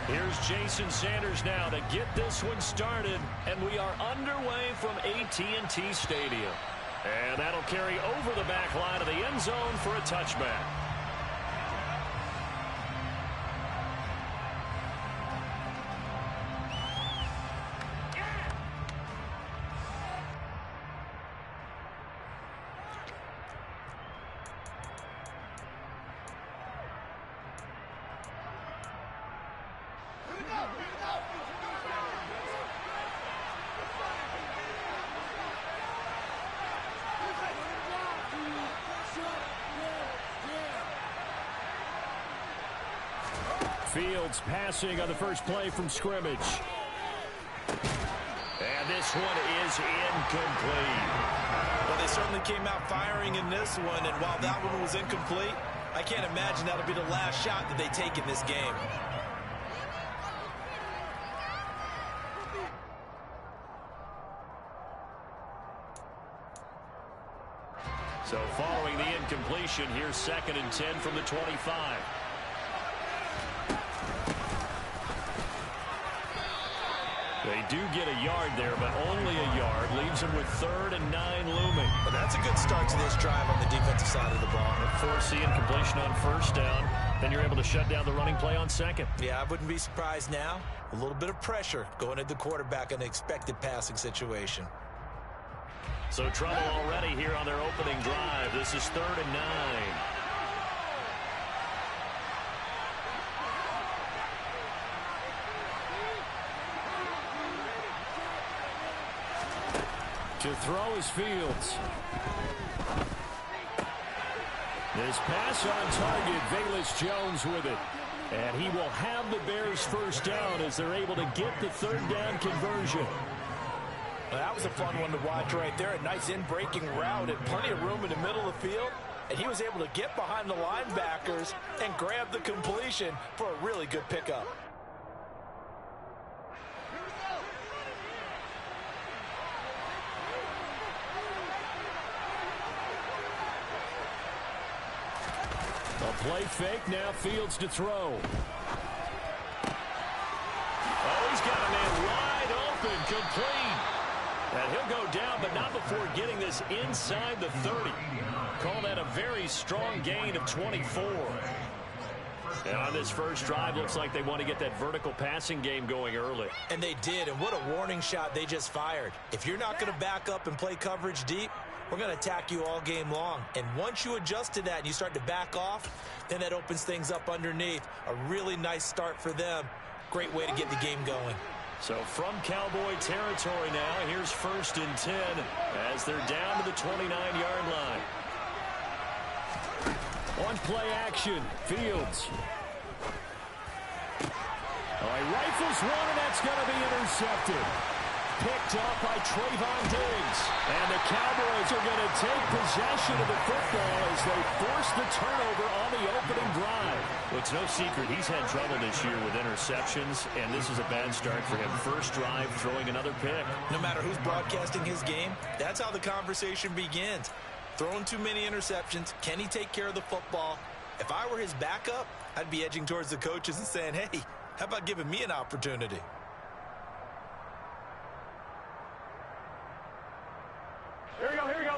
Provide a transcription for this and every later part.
Here's Jason Sanders now to get this one started, and we are underway from AT&T Stadium. And that'll carry over the back line of the end zone for a touchback. Fields passing on the first play from scrimmage. And this one is incomplete. Well, they certainly came out firing in this one, and while that one was incomplete, I can't imagine that'll be the last shot that they take in this game. So following the incompletion, here's 2nd and 10 from the 25. They do get a yard there, but only a yard. Leaves them with 3rd and 9 looming. Well, that's a good start to this drive on the defensive side of the ball. Force the incompletion on 1st down. Then you're able to shut down the running play on 2nd. Yeah, I wouldn't be surprised now. A little bit of pressure going at the quarterback in an expected passing situation. So trouble already here on their opening drive. This is 3rd and 9. To throw is Fields. This pass on target, Velus Jones with it. And he will have the Bears 1st down as they're able to get the 3rd down conversion. Well, that was a fun one to watch right there. A nice in-breaking route and plenty of room in the middle of the field. And he was able to get behind the linebackers and grab the completion for a really good pickup. A play fake, now Fields to throw. Oh, he's got a man wide open, complete. And he'll go down, but not before getting this inside the 30. Call that a very strong gain of 24. And on this first drive, looks like they want to get that vertical passing game going early. And they did, and what a warning shot they just fired. If you're not going to back up and play coverage deep, we're going to attack you all game long. And once you adjust to that and you start to back off, then that opens things up underneath. A really nice start for them. Great way to get the game going. So from Cowboy territory now, here's 1st and 10 as they're down to the 29-yard line. On play action, Fields. Oh, he rifles one, and that's going to be intercepted. Picked up by Trayvon Diggs. And the Cowboys are going to take possession of the football as they force the turnover on the opening drive. Well, it's no secret he's had trouble this year with interceptions, and this is a bad start for him. First drive, throwing another pick. No matter who's broadcasting his game, that's how the conversation begins. Throwing too many interceptions. Can he take care of the football? If I were his backup, I'd be edging towards the coaches and saying, hey, how about giving me an opportunity? Here we go, here we go.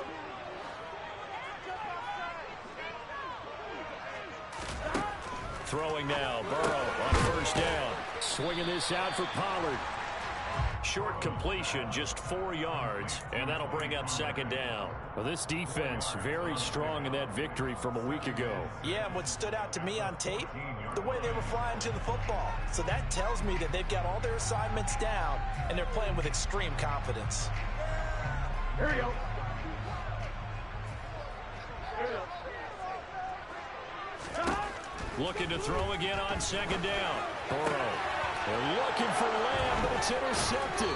Throwing now, Burrow on 1st down. Swinging this out for Pollard. Short completion, just 4 yards, and that'll bring up 2nd down. Well, this defense very strong in that victory from a week ago. Yeah, and what stood out to me on tape, the way they were flying to the football. So that tells me that they've got all their assignments down, and they're playing with extreme confidence. Here we go. Looking to throw again on 2nd down. Burrow. They're looking for Lamb, but it's intercepted.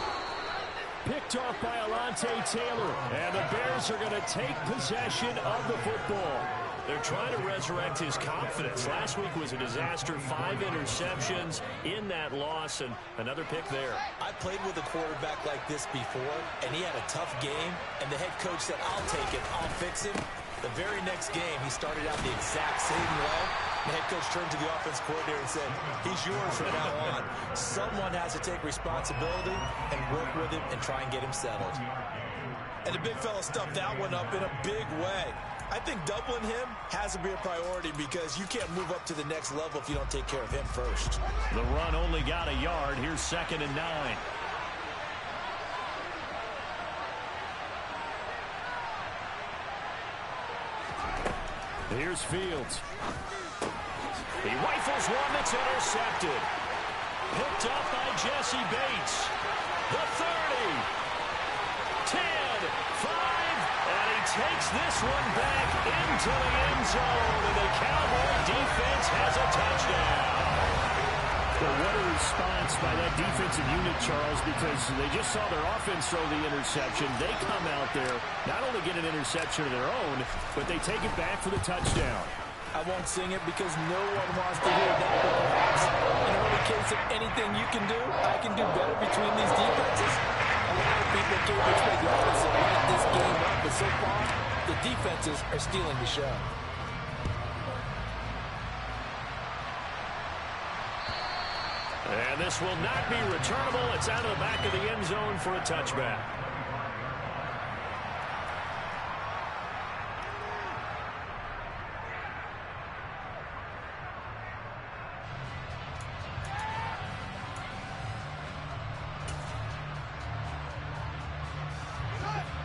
Picked off by Alontae Taylor. And the Bears are going to take possession of the football. They're trying to resurrect his confidence. Last week was a disaster. 5 interceptions in that loss, and another pick there. I played with a quarterback like this before, and he had a tough game, and the head coach said, I'll take it, I'll fix him. The very next game, he started out the exact same way, The head coach turned to the offense coordinator and said, he's yours from now on. Someone has to take responsibility and work with him and try and get him settled. And the big fella stuffed that one up in a big way. I think doubling him has to be a priority because you can't move up to the next level if you don't take care of him first. The run only got a yard. Here's 2nd and 9. Here's Fields. He rifles one that's intercepted. Picked up by Jesse Bates. The 30. 10, 5, and he takes this one back into the end zone, and the Cowboy defense has a touchdown. Well, what a response by that defensive unit, Charles, because they just saw their offense throw the interception. They come out there, not only get an interception of their own, but they take it back for the touchdown. I won't sing it because no one wants to hear that. But perhaps, in early case of anything you can do, I can do better between these defenses. A lot of people came to expect the offense to light this game up, but so far, the defenses are stealing the show. And this will not be returnable. It's out of the back of the end zone for a touchback.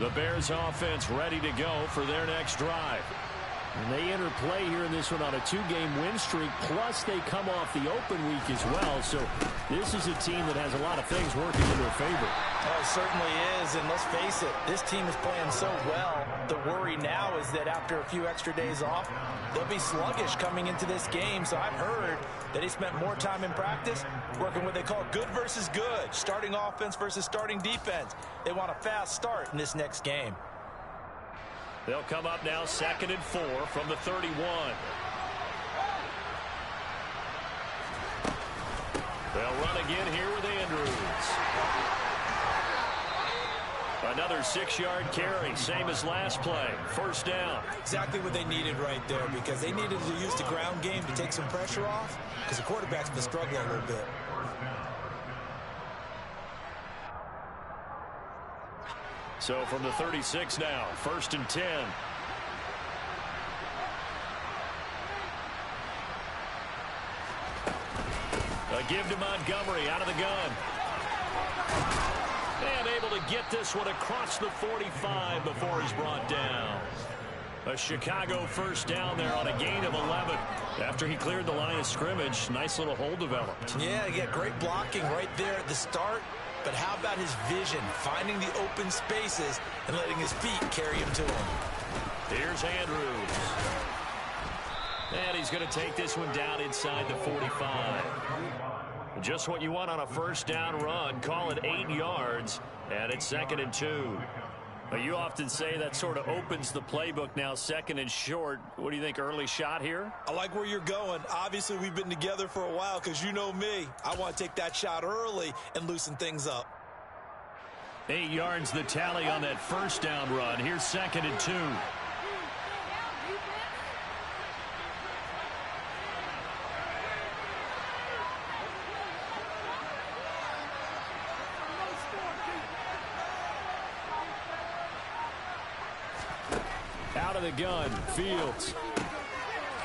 The Bears offense ready to go for their next drive. And they enter play here in this one on a 2-game win streak, plus they come off the open week as well. So this is a team that has a lot of things working in their favor. Oh, it certainly is, and let's face it, this team is playing so well. The worry now is that after a few extra days off, they'll be sluggish coming into this game. So I've heard that he spent more time in practice working what they call good versus good, starting offense versus starting defense. They want a fast start in this next game. They'll come up now 2nd and 4 from the 31. They'll run again here with Andrews. Another 6-yard carry, same as last play. 1st down. Exactly what they needed right there, because they needed to use the ground game to take some pressure off, because the quarterback's been struggling a little bit. So from the 36 now, 1st and 10. A give to Montgomery out of the gun. And able to get this one across the 45 before he's brought down. A Chicago 1st down there on a gain of 11. After he cleared the line of scrimmage, nice little hole developed. Yeah, great blocking right there at the start. But how about his vision, finding the open spaces and letting his feet carry him to him? Here's Andrews. And he's going to take this one down inside the 45. Just what you want on a 1st down run. Call it 8 yards, and it's 2nd and 2. You often say that sort of opens the playbook now, 2nd and short. What do you think, early shot here? I like where you're going. Obviously, we've been together for a while because you know me. I want to take that shot early and loosen things up. 8 yards the tally on that 1st down run. Here's 2nd and 2. Out of the gun, Fields.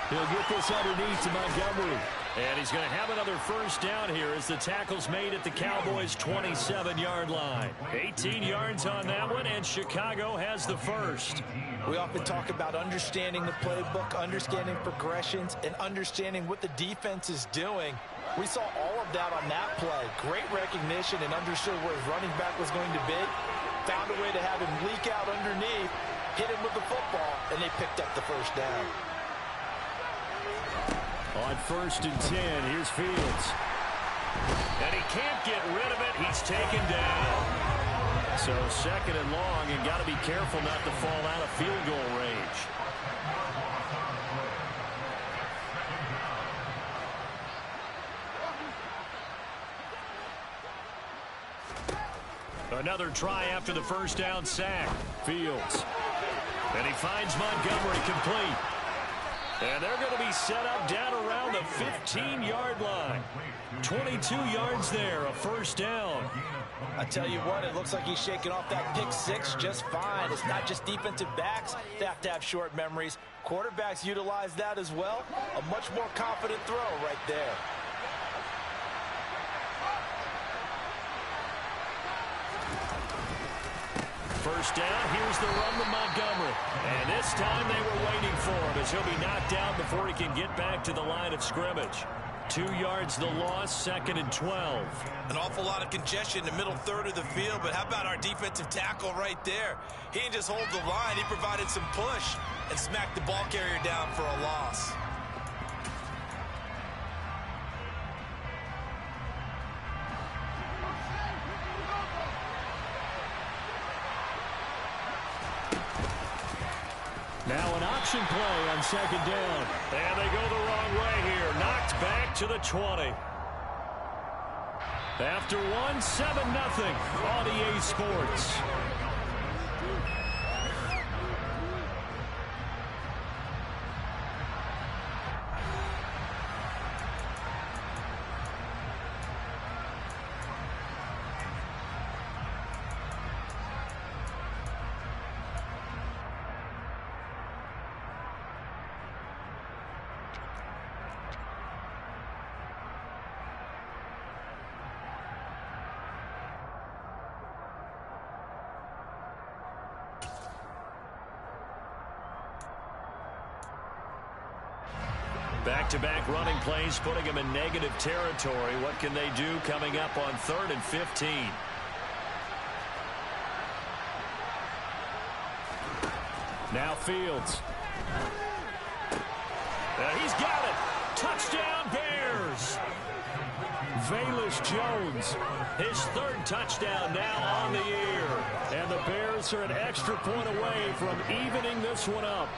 He'll get this underneath to Montgomery. And he's going to have another 1st down here as the tackle's made at the Cowboys' 27-yard line. 18 yards on that one, and Chicago has the 1st. We often talk about understanding the playbook, understanding progressions, and understanding what the defense is doing. We saw all of that on that play. Great recognition and understood where his running back was going to be. Found a way to have him leak out underneath, hit him with the football, and they picked up the 1st down. On 1st and 10, here's Fields. And he can't get rid of it. He's taken down. So 2nd and long, and got to be careful not to fall out of field goal range. Another try after the 1st down sack. Fields. And he finds Montgomery complete. And they're going to be set up down around the 15-yard line. 22 yards there, a first down. I tell you what, it looks like he's shaking off that pick six just fine. It's not just defensive backs that have to have short memories. Quarterbacks utilize that as well. A much more confident throw right there. First down, here's the run to Montgomery. And this time they were waiting for him as he'll be knocked down before he can get back to the line of scrimmage. 2 yards the loss, 2nd and 12. An awful lot of congestion in the middle third of the field, but how about our defensive tackle right there? He didn't just hold the line, he provided some push and smacked the ball carrier down for a loss. Now an option play on 2nd down. And they go the wrong way here. Knocked back to the 20. After 7-0 on EA Sports. Back-to-back running plays, putting him in negative territory. What can they do coming up on 3rd and 15? Now Fields. He's got it. Touchdown, Bears. Velus Jones, his 3rd touchdown now on the year. And the Bears are an extra point away from evening this one up.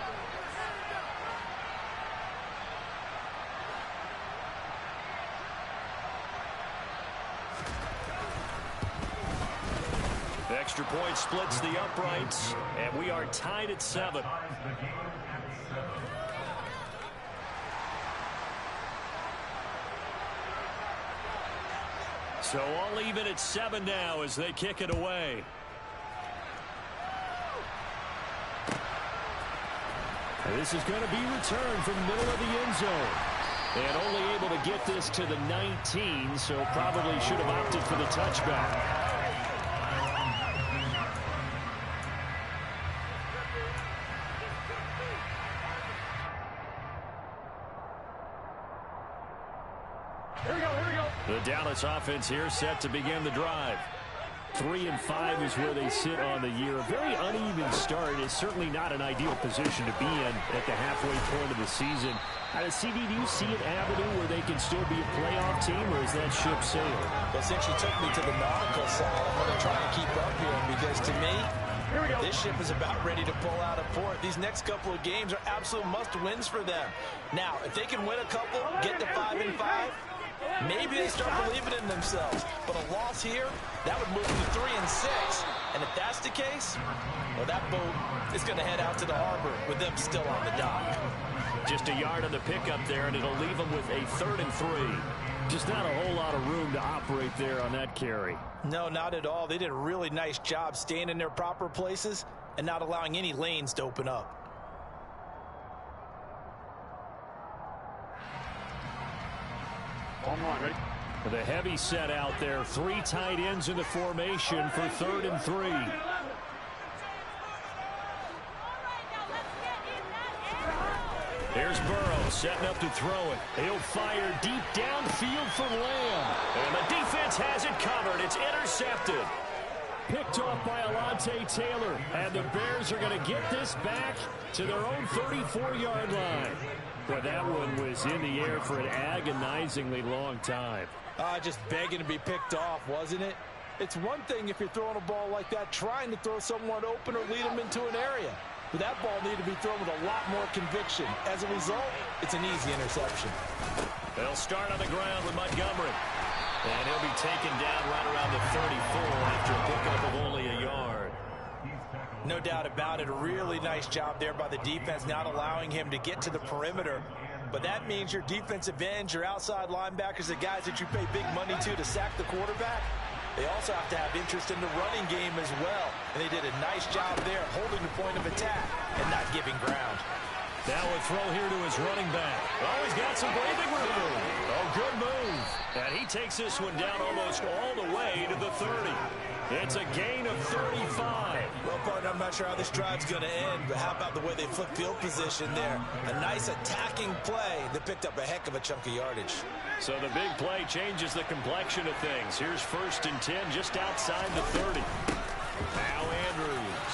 Extra point splits the uprights, and we are tied at 7. So all even at 7 now as they kick it away. And this is going to be returned from the middle of the end zone. And only able to get this to the 19, so probably should have opted for the touchback. The Dallas offense here set to begin the drive. 3 and 5 is where they sit on the year. A very uneven start is certainly not an ideal position to be in at the halfway point of the season. CD, do you see an avenue where they can still be a playoff team, or is that ship sailed? Well, since you took me to the nautical side, I'm going to try and keep up here because to me, this ship is about ready to pull out of port. These next couple of games are absolute must-wins for them. Now, if they can win a couple, get to 5 and 5, maybe they start believing in themselves. But a loss here, that would move them to 3 and 6. And if that's the case, well, that boat is going to head out to the harbor with them still on the dock. Just a yard on the pickup there, and it'll leave them with a 3rd and 3. Just not a whole lot of room to operate there on that carry. No, not at all. They did a really nice job staying in their proper places and not allowing any lanes to open up. Ready? With a heavy set out there, 3 tight ends in the formation for 3rd and 3. Here's Burrow setting up to throw it. He'll fire deep downfield for Lamb. And the defense has it covered. It's intercepted. Picked off by Alontae Taylor. And the Bears are going to get this back to their own 34-yard line. But that one was in the air for an agonizingly long time. Just begging to be picked off, wasn't it? It's one thing if you're throwing a ball like that, trying to throw someone open or lead them into an area. But that ball needed to be thrown with a lot more conviction. As a result, it's an easy interception. They'll start on the ground with Montgomery. And he'll be taken down right around the 34 after a pickup of only a yard. No doubt about it. A really nice job there by the defense, not allowing him to get to the perimeter. But that means your defensive ends, your outside linebackers, the guys that you pay big money to sack the quarterback, they also have to have interest in the running game as well. And they did a nice job there holding the point of attack and not giving ground. Now a throw here to his running back. Oh, he's got some breathing room. Oh, good move. And he takes this one down almost all the way to the 30. It's a gain of 35. Well, partner, I'm not sure how this drive's going to end, but how about the way they flipped field position there? A nice attacking play that picked up a heck of a chunk of yardage. So the big play changes the complexion of things. Here's 1st and 10 just outside the 30. Now Andrews.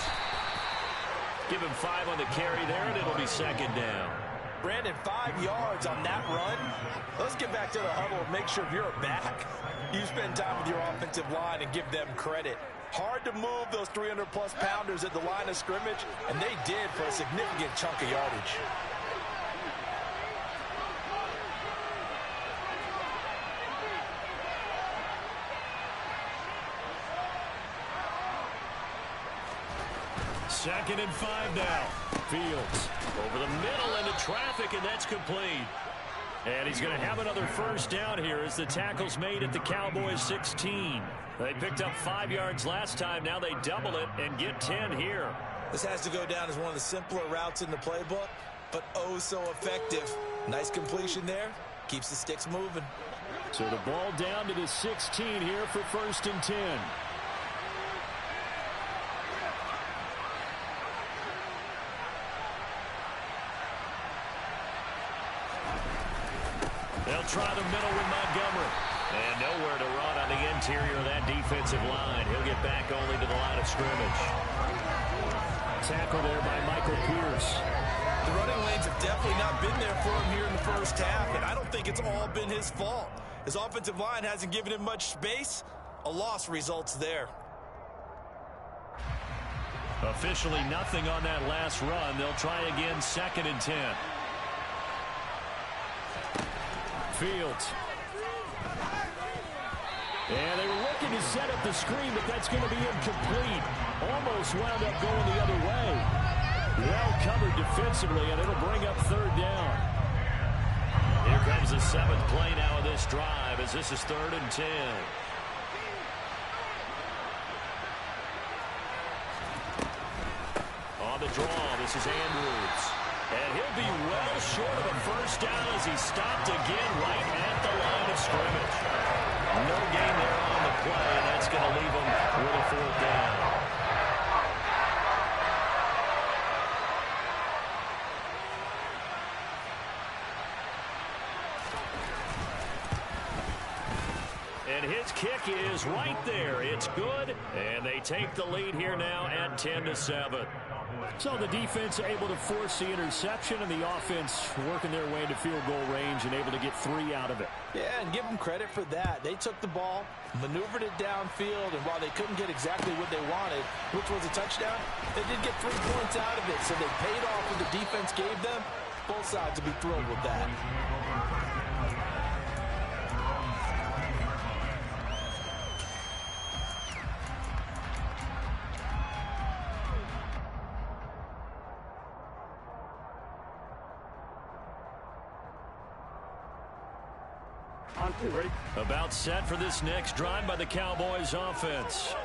Give him 5 on the carry there, and it'll be 2nd down. Brandon, 5 yards on that run. Let's get back to the huddle and make sure if you're a back, you spend time with your offensive line and give them credit. Hard to move those 300-plus pounders at the line of scrimmage, and they did for a significant chunk of yardage. Second and 5 now. Fields over the middle into traffic, and that's complete. And he's going to have another 1st down here as the tackle's made at the Cowboys 16. They picked up 5 yards last time. Now they double it and get 10 here. This has to go down as one of the simpler routes in the playbook, but oh so effective. Nice completion there. Keeps the sticks moving. So the ball down to the 16 here for 1st and 10. They'll try the middle with Montgomery. And nowhere to run on the interior of that defensive line. He'll get back only to the line of scrimmage. Tackle there by Michael Pierce. The running lanes have definitely not been there for him here in the first half, and I don't think it's all been his fault. His offensive line hasn't given him much space. A loss results there. Officially nothing on that last run. They'll try again 2nd and 10. Fields. And they were looking to set up the screen, but that's going to be incomplete. Almost wound up going the other way. Well covered defensively, and it'll bring up 3rd down. Here comes the 7th play now of this drive as this is 3rd and 10. On the draw, this is Andrews. And he'll be well short of a 1st down as he's stopped again right at the line of scrimmage. No gain there on the play, and that's going to leave him with a 4th down. And his kick is right there. It's good, and they take the lead here now at 10-7. So the defense able to force the interception, and the offense working their way to field goal range and able to get 3 out of it. Yeah, and give them credit for that. They took the ball, maneuvered it downfield, and while they couldn't get exactly what they wanted, which was a touchdown, they did get 3 points out of it. So they paid off what the defense gave them. Both sides will be thrilled with that. Ready? About set for this next drive by the Cowboys offense.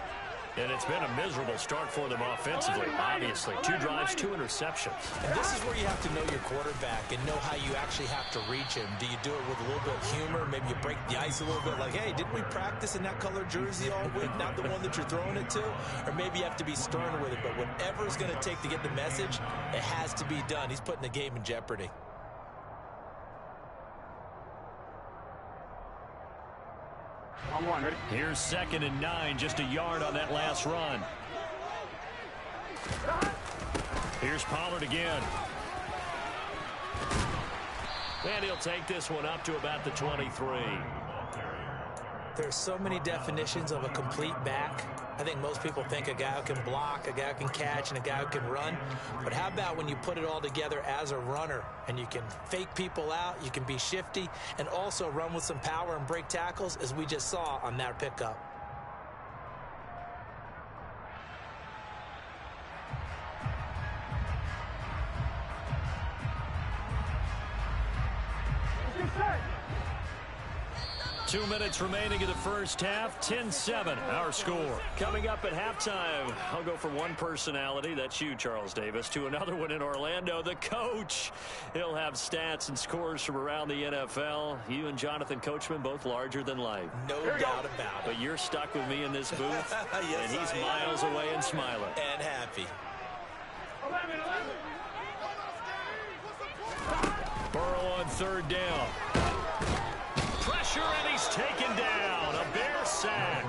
And it's been a miserable start for them offensively, obviously. 2 drives, 2 interceptions. And this is where you have to know your quarterback and know how you actually have to reach him. Do you do it with a little bit of humor? Maybe you break the ice a little bit like, hey, didn't we practice in that color jersey all week? Not the one that you're throwing it to? Or maybe you have to be stern with it. But whatever it's going to take to get the message, it has to be done. He's putting the game in jeopardy. On 1, ready? Here's 2nd and 9, just a yard on that last run. Here's Pollard again. And he'll take this one up to about the 23. There's so many definitions of a complete back. I think most people think a guy who can block, a guy who can catch, and a guy who can run. But how about when you put it all together as a runner and you can fake people out, you can be shifty, and also run with some power and break tackles, as we just saw on that pickup. 2 minutes remaining in the first half. 10-7, our score. Coming up at halftime, I'll go from one personality, that's you, Charles Davis, to another one in Orlando, the coach. He'll have stats and scores from around the NFL. You and Jonathan Coachman, both larger than life. No doubt about it. But you're stuck with me in this booth, yes, and he's miles away and smiling. And happy. 11. Burrow on third down. Pressure, and he's taken down. A Bear sack.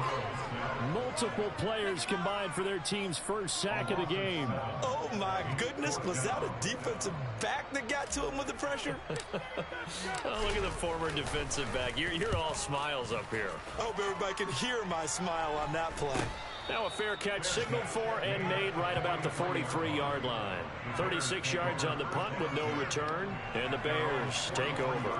Multiple players combined for their team's first sack of the game. Oh, my goodness. Was that a defensive back that got to him with the pressure? Oh, look at the former defensive back. You're all smiles up here. I hope everybody can hear my smile on that play. Now a fair catch signaled for and made right about the 43-yard line. 36 yards on the punt with no return, and the Bears take over.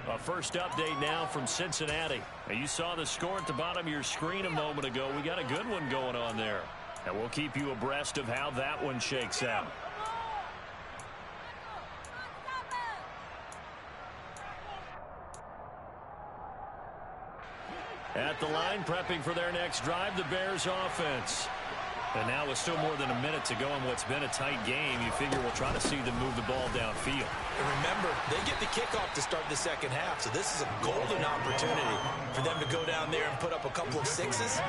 A first update now from Cincinnati. Now you saw the score at the bottom of your screen a moment ago. We got a good one going on there. And we'll keep you abreast of how that one shakes out. At the line, prepping for their next drive, the Bears offense. And now with still more than a minute to go in what's been a tight game, you figure we'll try to see them move the ball downfield. And remember, they get the kickoff to start the second half, so this is a golden opportunity for them to go down there and put up a couple of sixes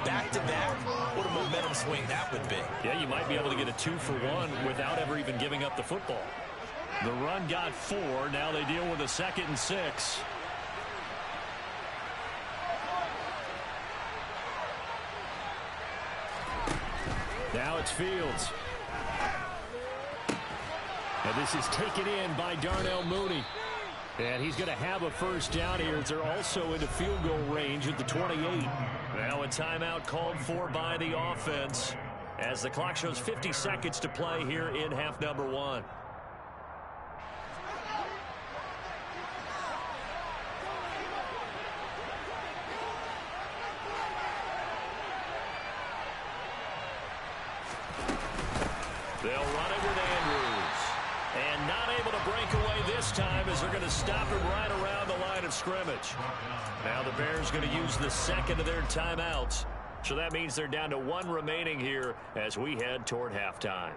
back-to-back. What a momentum swing that would be. Yeah, you might be able to get a 2-for-1 without ever even giving up the football. The run got 4. Now they deal with a 2nd and 6. Now it's Fields. And this is taken in by Darnell Mooney. And he's going to have a first down here as they're also into field goal range at the 28. Now a timeout called for by the offense as the clock shows 50 seconds to play here in half number 1. They'll run it with Andrews. And not able to break away this time as they're going to stop him right around the line of scrimmage. Now the Bears going to use the second of their timeouts. So that means they're down to 1 remaining here as we head toward halftime.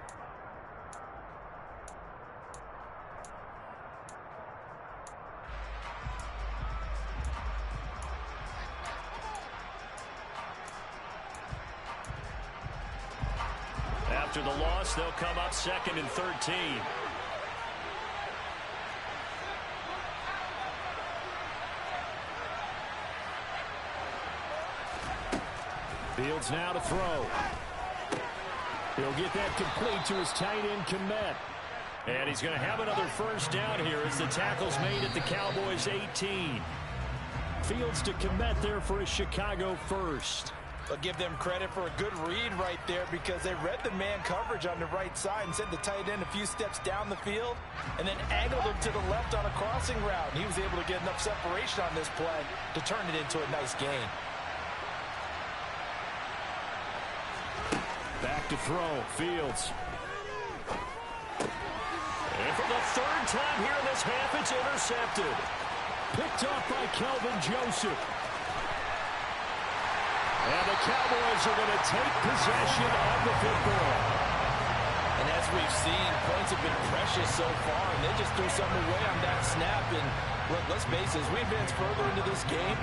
After the loss, they'll come up 2nd and 13. Fields now to throw. He'll get that complete to his tight end, Kmet. And he's going to have another first down here as the tackle's made at the Cowboys' 18. Fields to Kmet there for a Chicago first. I'll give them credit for a good read right there because they read the man coverage on the right side and sent the tight end a few steps down the field and then angled him to the left on a crossing route. And he was able to get enough separation on this play to turn it into a nice gain. Back to throw, Fields. And for the 3rd time here in this half, it's intercepted. Picked off by Kelvin Joseph. And the Cowboys are going to take possession of the football. And as we've seen, points have been precious so far, and they just threw something away on that snap. And look, let's face it, as we advance further into this game,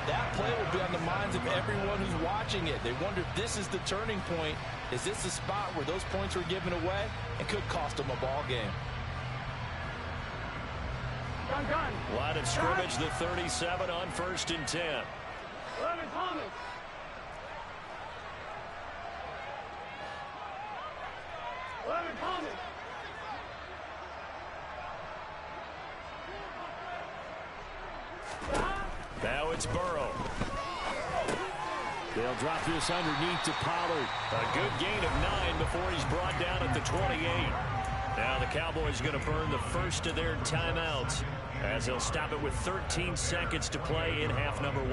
that play will be on the minds of everyone who's watching it. They wonder if this is the turning point. Is this the spot where those points were given away and could cost them a ball game? Line of scrimmage, the 37 on 1st and 10. 11, Thomas. Now it's Burrow. They'll drop this underneath to Pollard. A good gain of 9 before he's brought down at the 28. Now the Cowboys are going to burn the first of their timeouts as they'll stop it with 13 seconds to play in half number 1.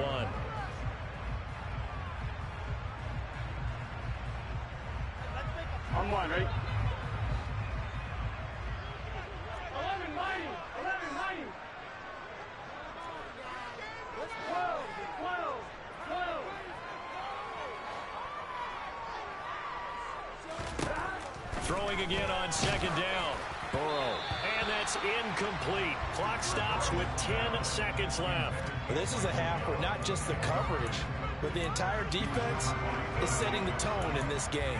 On 1, ready? 11, mighty. 11, mighty. Throwing again on second down. Burrow. And that's incomplete. Clock stops with 10 seconds left. This is a half where not just the coverage, but the entire defense is setting the tone in this game.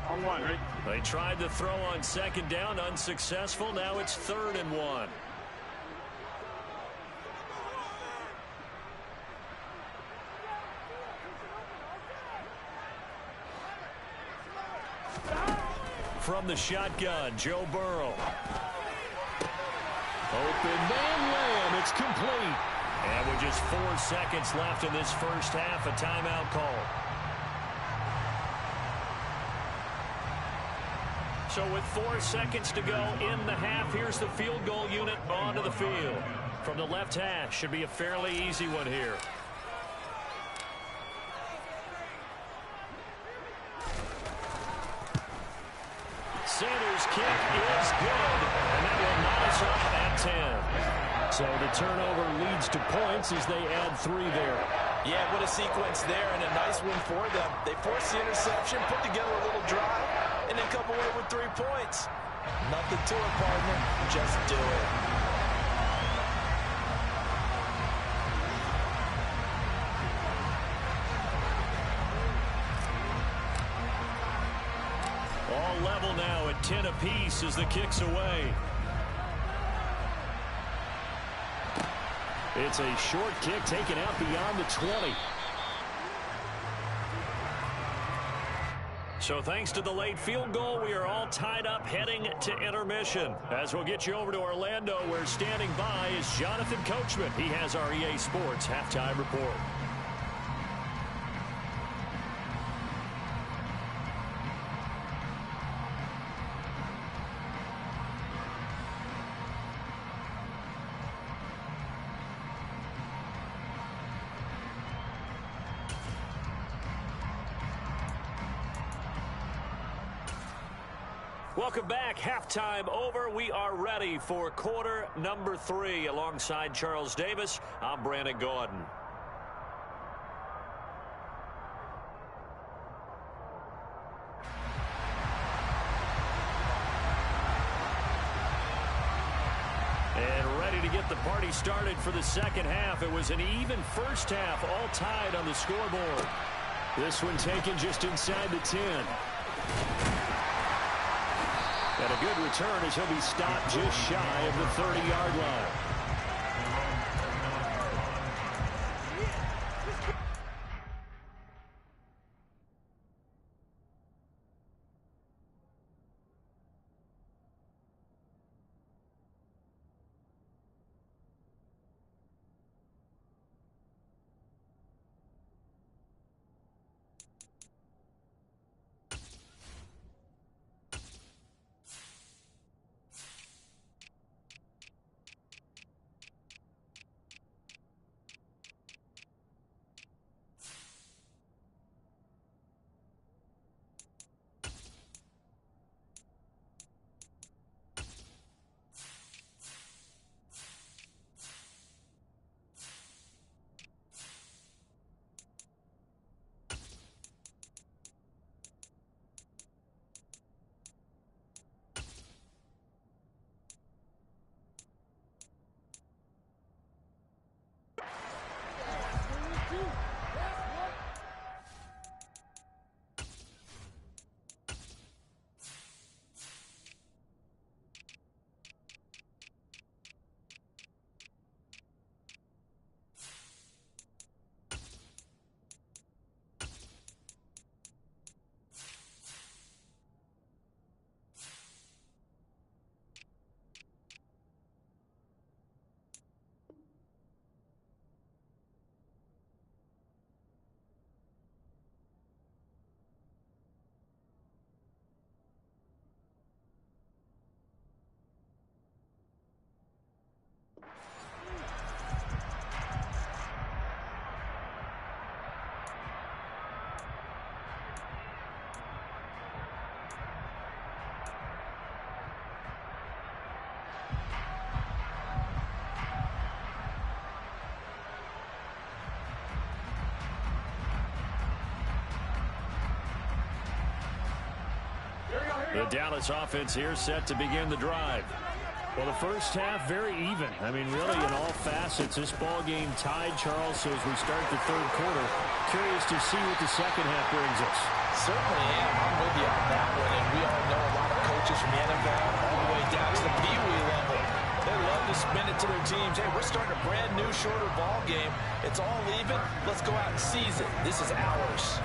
On one, ready? They tried to throw on second down, unsuccessful. Now it's 3rd and 1. From the shotgun, Joe Burrow. Open man, Lamb. It's complete. And with just 4 seconds left in this first half, a timeout call. So with 4 seconds to go in the half, here's the field goal unit onto the field. From the left hash, should be a fairly easy one here. Sanders' kick is good, and that will knock us off at 10. So the turnover leads to points as they add 3 there. Yeah, what a sequence there, and a nice win for them. They forced the interception, put together a little drive, and then come away with 3 points. Nothing to it, partner. Just do it. All level now at 10 apiece as the kick's away. It's a short kick taken out beyond the 20. So thanks to the late field goal, we are all tied up heading to intermission. As we'll get you over to Orlando, where standing by is Jonathan Coachman. He has our EA Sports halftime report. Welcome back. Halftime over. We are ready for quarter number 3. Alongside Charles Davis, I'm Brandon Gaudin. And ready to get the party started for the second half. It was an even first half, all tied on the scoreboard. This one taken just inside the 10. And a good return as he'll be stopped just shy of the 30-yard line. The Dallas offense here set to begin the drive. Well, the first half, very even. I mean, really, in all facets, this ball game tied, Charles. So as we start the third quarter, curious to see what the second half brings us. Certainly am. I'm with you on that one. And we all know a lot of coaches from the NFL all the way down to the Pee Wee level. They love to spin it to their teams. Hey, we're starting a brand new, shorter ball game. It's all even. Let's go out and seize it. This is ours.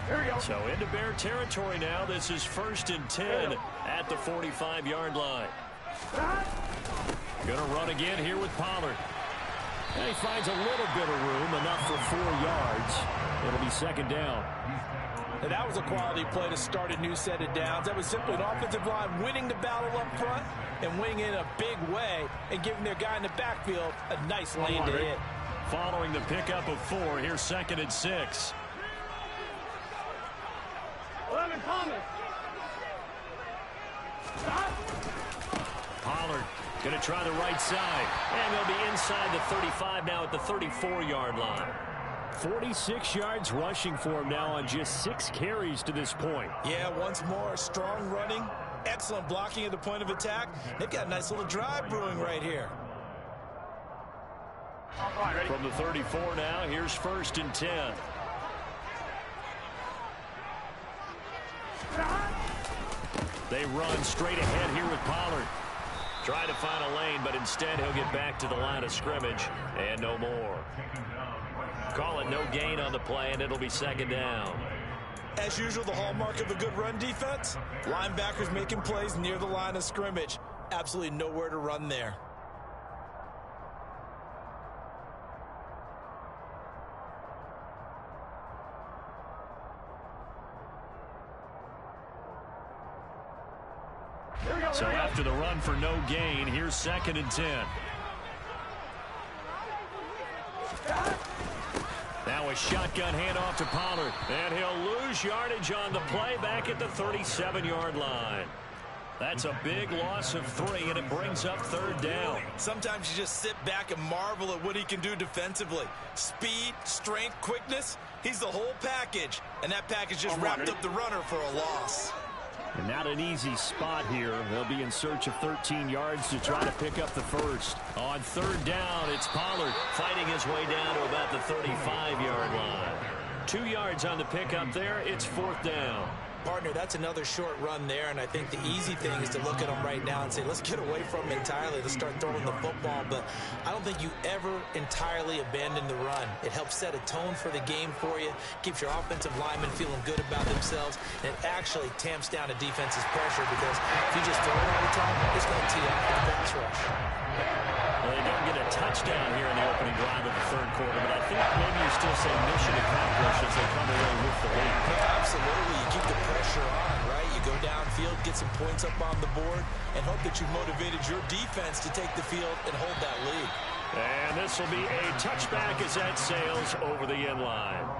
Here we go. So into Bear territory now. This is 1st and 10 at the 45-yard line. Going to run again here with Pollard. And he finds a little bit of room, enough for 4 yards. It'll be 2nd down. And that was a quality play to start a new set of downs. That was simply an offensive line winning the battle up front and winning in a big way and giving their guy in the backfield a nice lane to hit. Following the pickup of 4, here's 2nd and 6. 11 Thomas. Pollard going to try the right side. And they'll be inside the 35 now at the 34-yard line. 46 yards rushing for him now on just 6 carries to this point. Yeah, once more, strong running, excellent blocking at the point of attack. They've got a nice little drive brewing right here. From the 34 now, here's 1st and 10. They run straight ahead here with Pollard. Try to find a lane, but instead he'll get back to the line of scrimmage and no more. Call it no gain on the play, and it'll be 2nd down. As usual, the hallmark of a good run defense, linebackers making plays near the line of scrimmage. Absolutely nowhere to run there. So after the run for no gain, here's 2nd and 10. Now a shotgun handoff to Pollard. And he'll lose yardage on the play back at the 37-yard line. That's a big loss of 3, and it brings up 3rd down. Sometimes you just sit back and marvel at what he can do defensively. Speed, strength, quickness, he's the whole package. And that package just wrapped up the runner for a loss. And not an easy spot here. They'll be in search of 13 yards to try to pick up the first. On 3rd down, it's Pollard fighting his way down to about the 35-yard line. 2 yards on the pickup there. It's 4th down. Partner, that's another short run there, and I think the easy thing is to look at him right now and say, let's get away from him entirely. Let's start throwing the football, but I don't think you ever entirely abandon the run. It helps set a tone for the game for you, keeps your offensive linemen feeling good about themselves, and it actually tamps down a defense's pressure because if you just throw it all the time, it's going to tee off the pass rush. Well, they don't get a touchdown here in the opening drive of the 3rd quarter, but I think maybe you still say mission accomplished as they come away with the lead. Yeah, absolutely. You keep the pressure on, right? You go downfield, get some points up on the board, and hope that you motivated your defense to take the field and hold that lead. And this will be a touchback as that sails over the end line.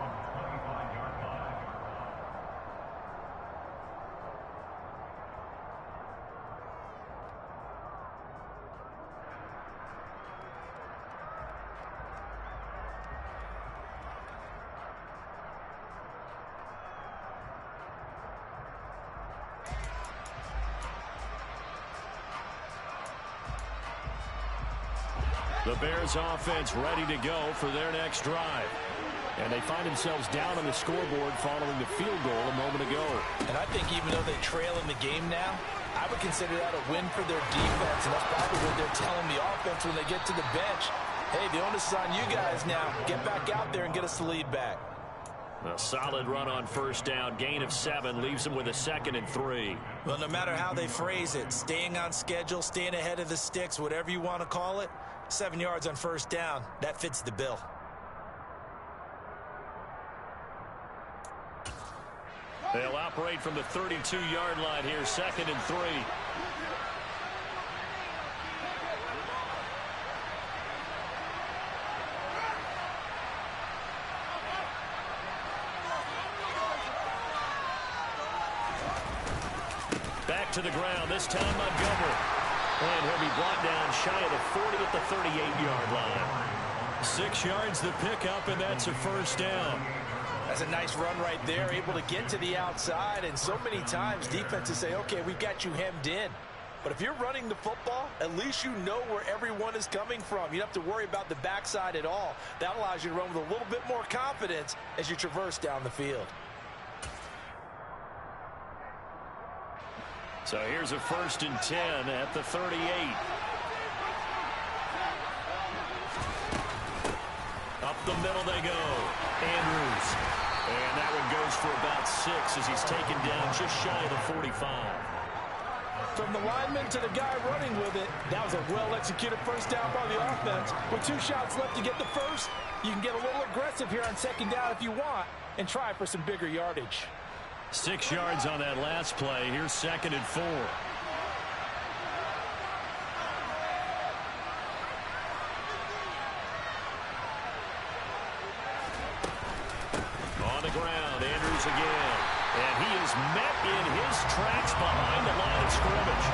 The Bears offense ready to go for their next drive. And they find themselves down on the scoreboard following the field goal a moment ago. And I think even though they trail in the game now, I would consider that a win for their defense. And that's probably what they're telling the offense when they get to the bench. Hey, the onus is on you guys now. Get back out there and get us the lead back. A solid run on 1st down. Gain of 7 leaves them with a 2nd and 3. Well, no matter how they phrase it, staying on schedule, staying ahead of the sticks, whatever you want to call it, 7 yards on 1st down, that fits the bill. They'll operate from the 32-yard line here, 2nd and 3. Back to the ground, this time Montgomery. And he'll be brought down shy of the 40 at the 38-yard line. 6 yards the pickup, and that's a 1st down. That's a nice run right there, able to get to the outside, and so many times defenses say, okay, we've got you hemmed in. But if you're running the football, at least you know where everyone is coming from. You don't have to worry about the backside at all. That allows you to run with a little bit more confidence as you traverse down the field. So here's a 1st and 10 at the 38. Up the middle they go. Andrews. And that one goes for about 6 as he's taken down just shy of the 45. From the lineman to the guy running with it, that was a well-executed first down by the offense. With 2 shots left to get the first, you can get a little aggressive here on 2nd down if you want and try for some bigger yardage. 6 yards on that last play. Here's 2nd and 4. On the ground, Andrews again. And he is met in his tracks behind the line of scrimmage.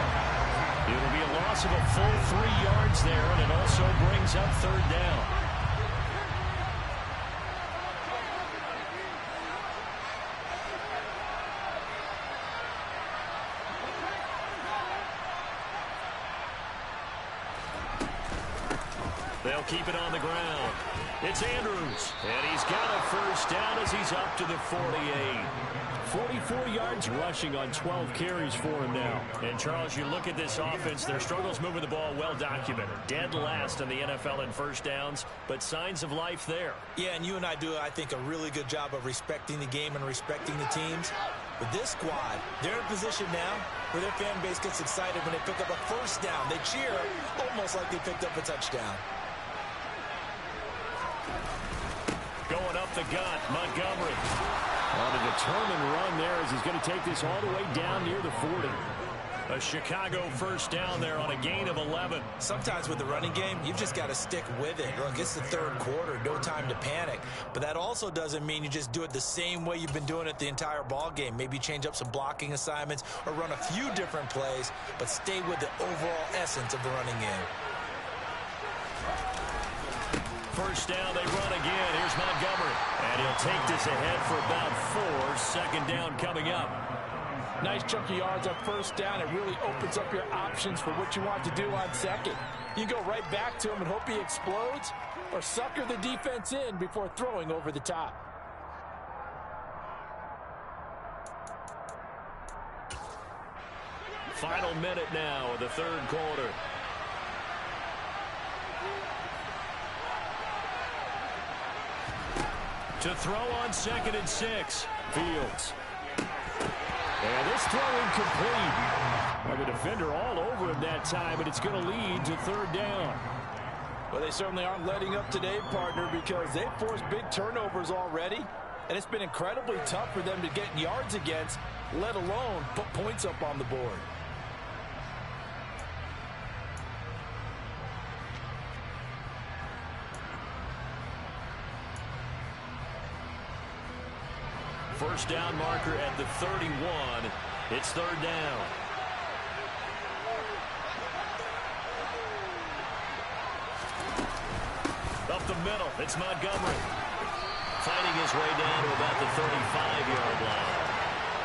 It will be a loss of a full 3 yards there, and it also brings up 3rd down. They'll keep it on the ground. It's Andrews, and he's got a 1st down as he's up to the 48. 44 yards rushing on 12 carries for him now. And, Charles, you look at this offense, their struggles moving the ball well documented. Dead last in the NFL in 1st downs, but signs of life there. Yeah, and you and I do, I think, a really good job of respecting the game and respecting the teams. With this squad, they're in a position now where their fan base gets excited when they pick up a 1st down. They cheer almost like they picked up a touchdown. Going up the gut, Montgomery. On a determined run there as he's going to take this all the way down near the 40. A Chicago 1st down there on a gain of 11. Sometimes with the running game, you've just got to stick with it. Look, it's the 3rd quarter, no time to panic. But that also doesn't mean you just do it the same way you've been doing it the entire ball game. Maybe change up some blocking assignments or run a few different plays, but stay with the overall essence of the running game. 1st down, they run again. Here's Montgomery. And he'll take this ahead for about 4. 2nd down coming up. Nice chunky yards on 1st down. It really opens up your options for what you want to do on 2nd. You can go right back to him and hope he explodes, or sucker the defense in before throwing over the top. Final minute now of the 3rd quarter. To throw on 2nd and 6. Fields. And this throw incomplete. Well, the defender all over him that time, but it's going to lead to 3rd down. Well, they certainly aren't letting up today, partner, because they've forced big turnovers already, and it's been incredibly tough for them to get yards against, let alone put points up on the board. First down marker at the 31. It's 3rd down. Up the middle, it's Montgomery. Fighting his way down to about the 35-yard line.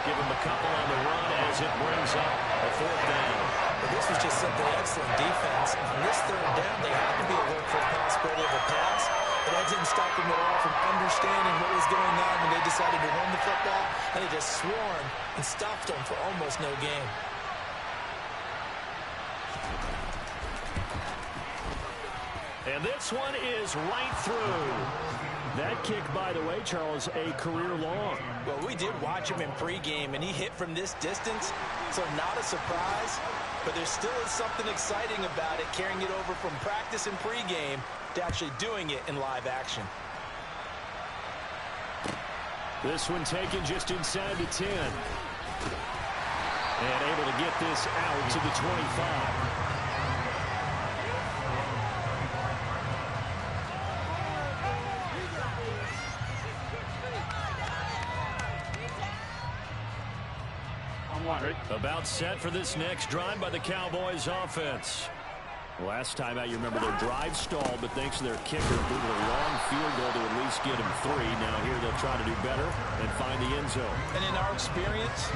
Give him a couple on the run as it brings up a 4th down. But this was just simply excellent defense. On this 3rd down, they had to be alert for the possibility of a pass. But that didn't stop them at all from understanding what was going on when they decided to run the football. And they just swarmed and stopped them for almost no gain. And this one is right through. That kick, by the way, Charles, a career long. Well, we did watch him in pregame, and he hit from this distance, so not a surprise. But there still is something exciting about it, carrying it over from practice and pregame to actually doing it in live action. This one taken just inside the 10. And able to get this out to the 25. About set for this next drive by the Cowboys offense. Last time out, you remember their drive stalled, but thanks to their kicker, moving a long field goal to at least get them 3. Now here they'll try to do better and find the end zone. And in our experience,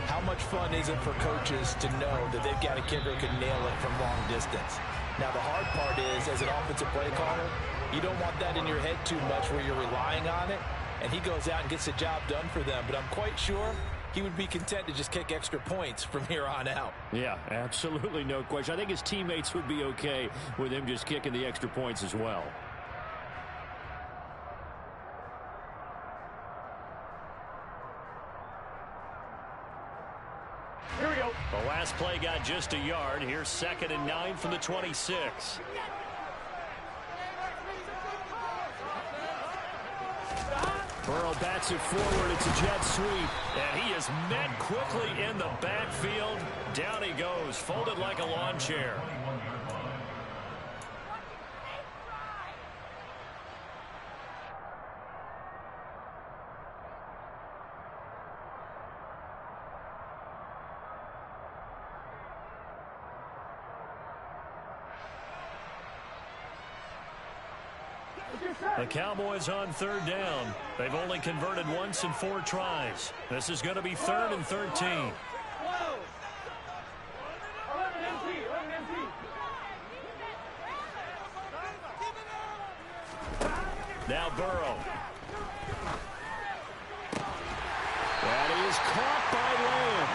how much fun is it for coaches to know that they've got a kicker who can nail it from long distance? Now the hard part is, as an offensive play caller, you don't want that in your head too much where you're relying on it, and he goes out and gets the job done for them. But I'm quite sure he would be content to just kick extra points from here on out. Yeah, absolutely no question. I think his teammates would be okay with him just kicking the extra points as well. Here we go. The last play got just a yard. Here's 2nd and 9 from the 26. Burrow bats it forward. It's a jet sweep. And he is met quickly in the backfield. Down he goes, folded like a lawn chair. The Cowboys on 3rd down. They've only converted once in 4 tries. This is going to be 3rd and 13. Now Burrow. That is caught by Lamb.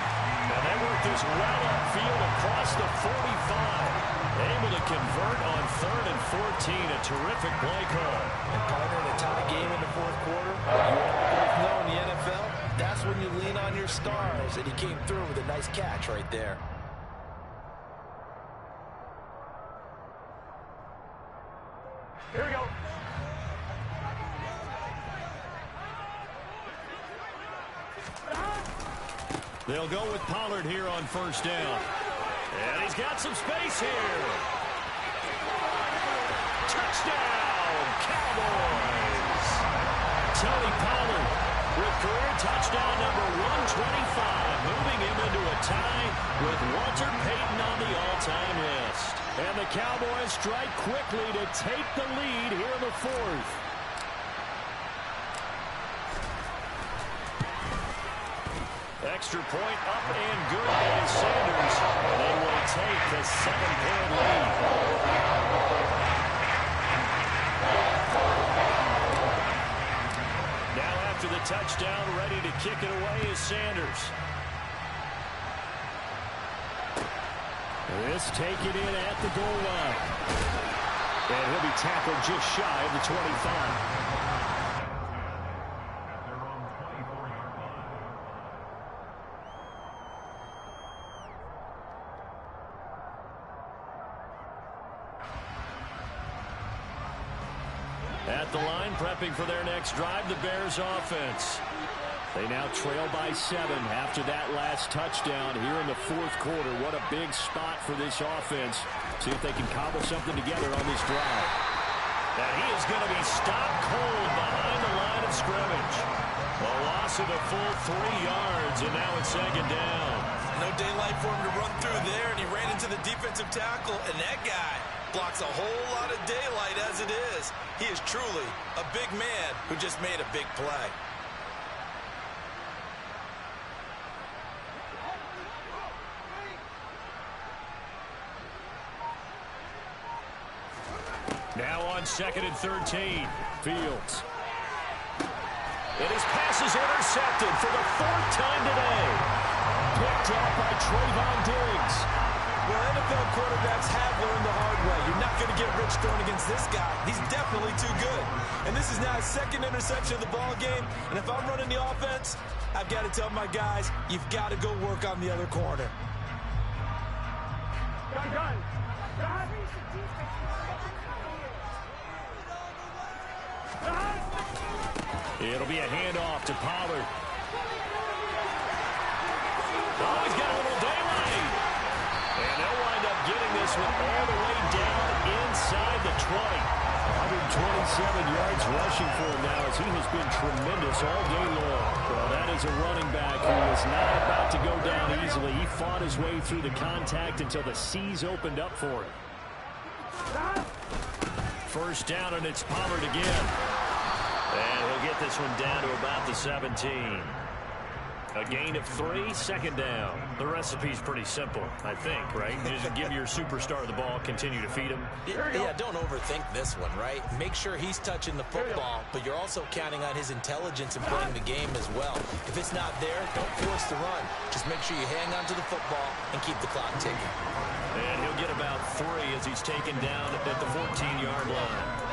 And they work this well upfield across the 45. Able to convert on 3rd and 14. A terrific play call. And partner, in a tie game in the 4th quarter, you both know in the NFL, that's when you lean on your stars. And he came through with a nice catch right there. Here we go. They'll go with Pollard here on 1st down. And he's got some space here. Touchdown, Cowboys. Tony Pollard with career touchdown number 125, moving him into a tie with Walter Payton on the all-time list. And the Cowboys strike quickly to take the lead here in the 4th. Extra point up and good by Sanders. They will take the 7-point lead. Now after the touchdown, ready to kick it away is Sanders. This taken in at the goal line. And he'll be tackled just shy of the 25. At the line, prepping for their next drive, the Bears offense. They now trail by 7 after that last touchdown here in the 4th quarter. What a big spot for this offense. See if they can cobble something together on this drive. And he is going to be stopped cold behind the line of scrimmage. A loss of a full 3 yards, and now it's 2nd down. No daylight for him to run through there, and he ran into the defensive tackle, and that guy blocks a whole lot of daylight as it is. He is truly a big man who just made a big play. Now on 2nd and 13. Fields. And his pass is intercepted for the 4th time today. Picked off by Trayvon Diggs. Well, NFL quarterbacks have learned the hard way. You're not going to get rich throwing against this guy. He's definitely too good. And this is now his 2nd interception of the ball game. And if I'm running the offense, I've got to tell my guys, you've got to go work on the other corner. Gun. It'll be a handoff to Pollard. Oh, he's got a little daylight. And they'll wind up getting this one all the way down inside the 20. 127 yards rushing for him now as he has been tremendous all day long. Well, that is a running back who is not about to go down easily. He fought his way through the contact until the seas opened up for him. First down, and it's Pollard again. And he'll get this one down to about the 17. A gain of 3, second down. The recipe's pretty simple, I think, right? You just give your superstar the ball, continue to feed him. Yeah, don't overthink this one, right? Make sure he's touching the football, but you're also counting on his intelligence in playing the game as well. If it's not there, don't force the run. Just make sure you hang on to the football and keep the clock ticking. And he'll get about 3 as he's taken down at the 14-yard line.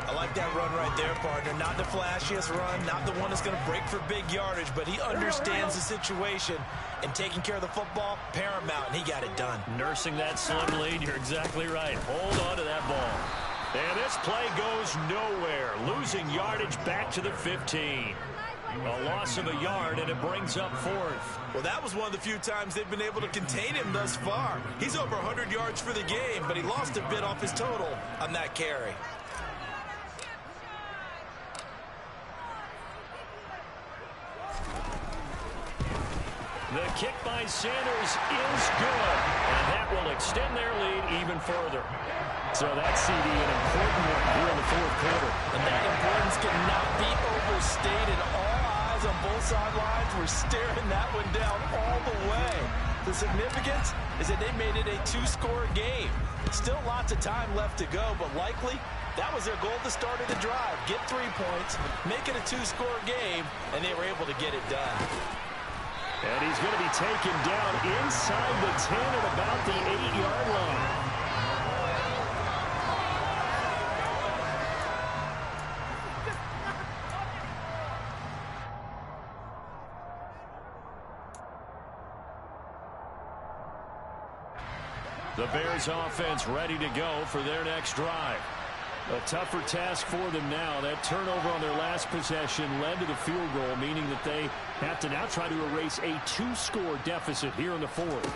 I like that run right there, partner. Not the flashiest run, not the one that's going to break for big yardage, but he understands the situation, and taking care of the football, paramount, and he got it done. Nursing that slim lead, you're exactly right. Hold on to that ball. And this play goes nowhere, losing yardage back to the 15. A loss of a yard, and it brings up 4th. Well, that was one of the few times they've been able to contain him thus far. He's over 100 yards for the game, but he lost a bit off his total on that carry. The kick by Sanders is good, and that will extend their lead even further. So that CD, an important one here in the 4th quarter. And that importance cannot be overstated. All eyes on both sidelines were staring that one down all the way. The significance is that they made it a 2-score game. Still lots of time left to go, but likely that was their goal at the start of the drive. Get 3 points, make it a 2-score game, and they were able to get it done. And he's going to be taken down inside the 10 at about the 8-yard line. The Bears offense ready to go for their next drive. A tougher task for them now. That turnover on their last possession led to the field goal, meaning that they have to now try to erase a 2-score deficit here in the 4th.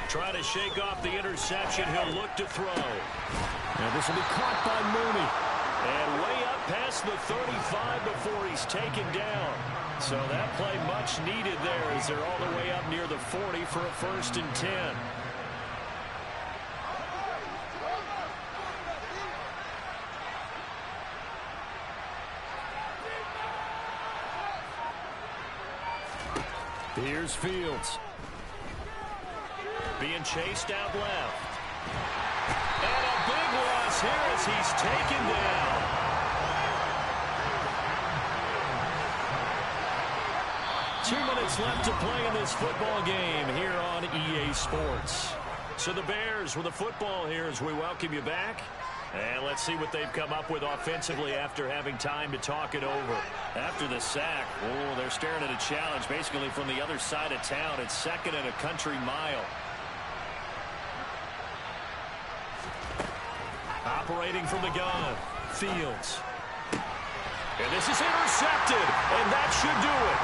Try to shake off the interception. He'll look to throw. And this will be caught by Mooney. And way up past the 35 before he's taken down. So that play much needed there as they're all the way up near the 40 for a 1st and 10. Here's Fields. Being chased out left. And a big loss here as he's taken down. Two minutes left to play in this football game here on EA Sports. So the Bears with the football here as we welcome you back. And let's see what they've come up with offensively after having time to talk it over. After the sack, oh, they're staring at a challenge basically from the other side of town. It's 2nd and a country mile. Operating from the gun, Fields. And this is intercepted, and that should do it.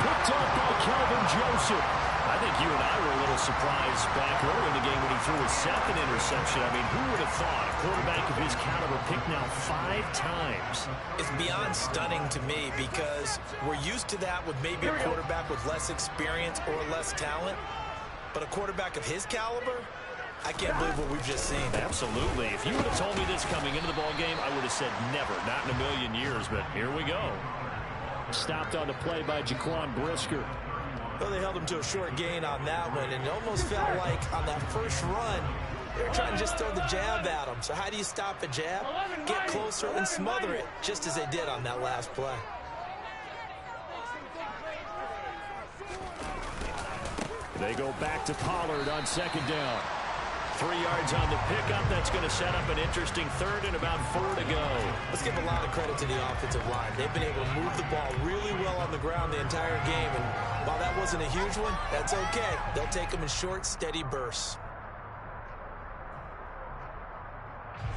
Picked up by Kelvin Joseph. I think you and I were a little surprised back early in the game when he threw his 2nd interception. I mean, who would have thought a quarterback of his caliber picked now 5 times? It's beyond stunning to me because we're used to that with maybe a quarterback with less experience or less talent. But a quarterback of his caliber, I can't believe what we've just seen. Absolutely. If you would have told me this coming into the ballgame, I would have said never, not in a million years. But here we go. Stopped on the play by Jaquan Brisker. Well, they held him to a short gain on that one, and it almost felt like on that first run, they were trying to just throw the jab at him. So how do you stop a jab? Get closer and smother it, just as they did on that last play. They go back to Pollard on 2nd down. 3 yards on the pickup. That's going to set up an interesting 3rd and about 4 to go. Let's give a lot of credit to the offensive line. They've been able to move the ball really well on the ground the entire game. And while that wasn't a huge one, that's okay. They'll take them in short, steady bursts.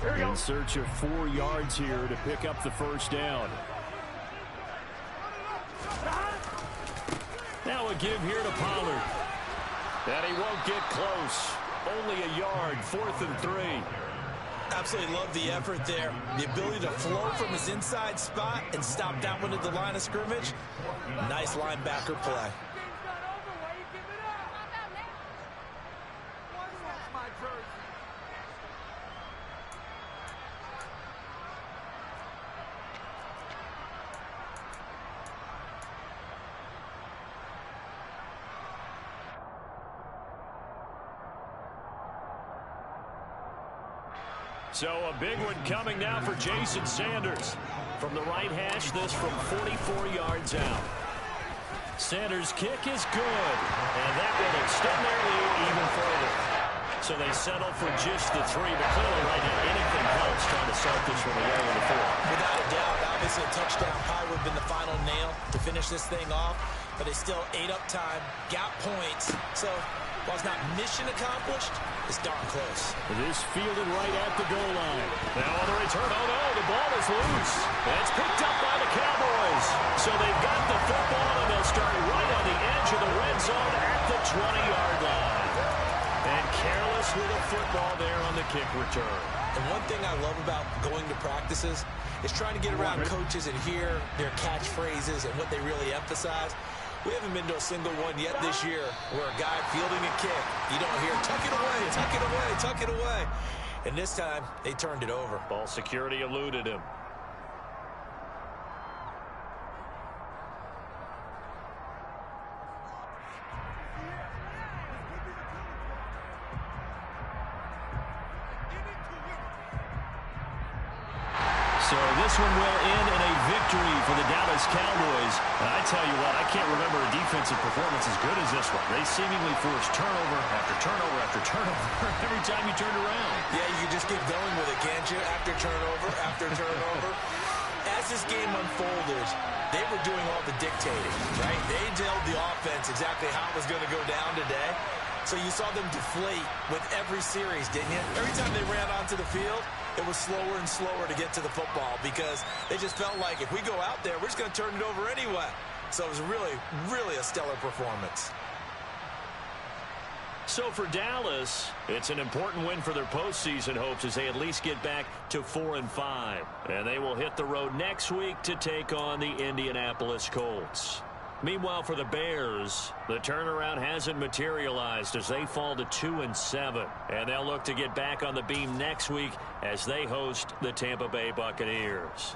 In search of 4 yards here to pick up the 1st down. Now a give here to Pollard. And he won't get close. Only a yard, 4th and 3. Absolutely love the effort there. The ability to flow from his inside spot and stop that one at the line of scrimmage. Nice linebacker play. So a big one coming now for Jason Sanders. From the right hash, this from 44 yards out. Sanders' kick is good, and that will extend their lead even further. So they settle for just the 3, but clearly right now anything helps trying to start this one away in the 4th. Without a doubt, obviously a touchdown probably would have been the final nail to finish this thing off, but they still ate up time, got points. So while it's not mission accomplished, it's darn close. It is fielded right at the goal line. Now on the return, oh no, the ball is loose. That's picked up by the Cowboys. So they've got the football, and they'll start right on the edge of the red zone at the 20-yard line. And careless with the football there on the kick return. And one thing I love about going to practices is trying to get around coaches and hear their catchphrases and what they really emphasize. We haven't been to a single one yet this year where a guy fielding a kick, you don't hear, tuck it away, tuck it away, tuck it away. And this time, they turned it over. Ball security eluded him. So this one will end in a victory for the Dallas Cowboys. And I tell you what, I can't remember a defensive performance as good as this one. They seemingly forced turnover after turnover after turnover every time you turned around. Yeah, you can just keep going with it, can't you? After turnover, after turnover. As this game unfolded, they were doing all the dictating, right? They told the offense exactly how it was going to go down today. So you saw them deflate with every series, didn't you? Every time they ran onto the field, it was slower and slower to get to the football because they just felt like if we go out there, we're just going to turn it over anyway. So it was really, really a stellar performance. So for Dallas, it's an important win for their postseason hopes as they at least get back to 4-5. And they will hit the road next week to take on the Indianapolis Colts. Meanwhile, for the Bears, the turnaround hasn't materialized as they fall to 2-7. And they'll look to get back on the beam next week as they host the Tampa Bay Buccaneers.